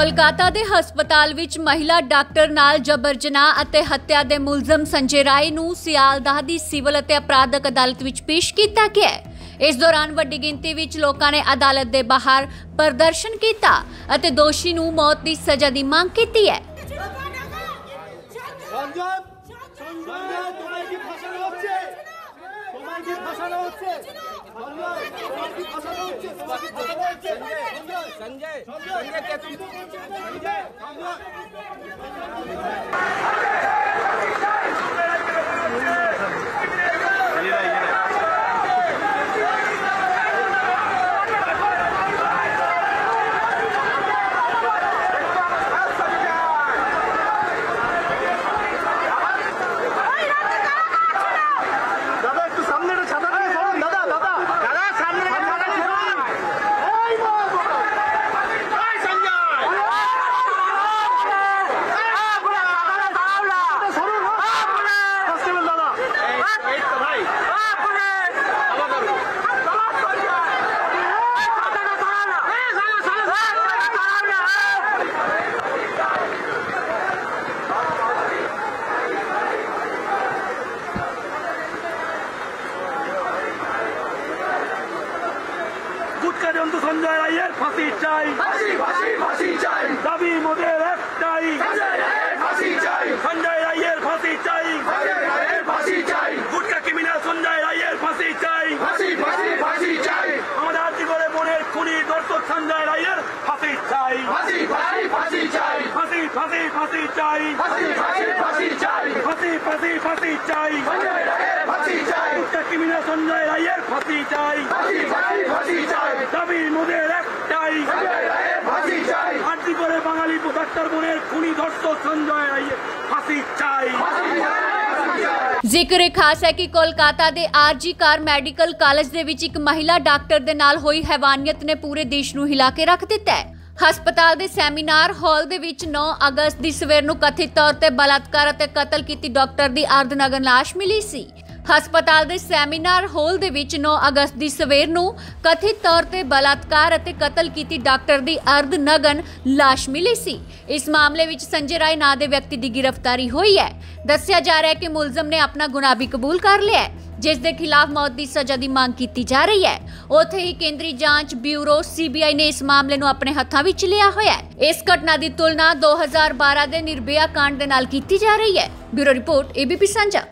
कोलकाता के हस्पताल विच महिला डॉक्टर नाल जबर जनाह अते हत्या के मुलजम संजय राय नूं सियालदाह दी सिविल अते अपराधक अदालत विच पेश किया गया है। इस दौरान वड्डी गिनती विच लोकां ने अदालत दे बाहर प्रदर्शन किया अते दोषी नूं मौत की सजा की मांग की है। संजय रायर फांसी चाहिए, फांसी चाहिए। दाबी मोদের একটাই, फांसी चाहिए। संजय रायर फांसी चाहिए, फांसी चाहिए। गुटका क्रिमिनल संजय रायर फांसी चाहिए, फांसी चाहिए। আমাদের আর্জি করে বোনের খুনি দর্শক সঞ্জয় রায়ের ফাঁসি চাই, ফাঁসি चाहिए। ফাঁসি চাই, ফাঁসি চাই। संजय रायर फांसी চাই, गुटका क्रिमिनल संजय राয়ের ফাঁসি চাই, ফাঁসি চাই। দাবি মোদের একটাই, ফাঁসি চাই। আর্জি করে বাঙালি ডাক্তার বোনের খুনি দর্শক সঞ্জয় রায়ের ফাঁসি চাই। जिक्र खास है कि कोलकाता के आरजी कार मैडिकल कॉलेज दे विच एक महिला डॉक्टर दे नाल होई हैवानियत ने पूरे देश नूं हिला के रख दिता है। हस्पताल के सैमीनार हॉल दे विच 9 अगस्त की सवेर नूं कथित तौर पर बलात्कार अते कतल की डॉक्टर की अर्धनग्न लाश मिली सी। हस्पताल के सैमीनार हॉल दे विच 9 अगस्त की सवेर नूं कथित तौर पर बलात्कार अते कतल की डॉक्टर की अर्धनग्न लाश मिली सी। इस मामले विच संजय राय नां दे व्यक्ति की गिरफ्तारी हुई है। दस्सिया जा रहा है कि मुलजम ने अपना गुनाह भी कबूल कर लिया है, जिस दे खिलाफ मौत की सजा की मांग की जा रही है। उत्थे ही केंद्रीय जांच ब्यूरो CBI ने इस मामले नूं अपने हत्थां विच लिया होया है। इस घटना की तुलना 2012 के निर्भया कांड दे नाल की जा रही है। ब्यूरो रिपोर्ट ABP सांझा।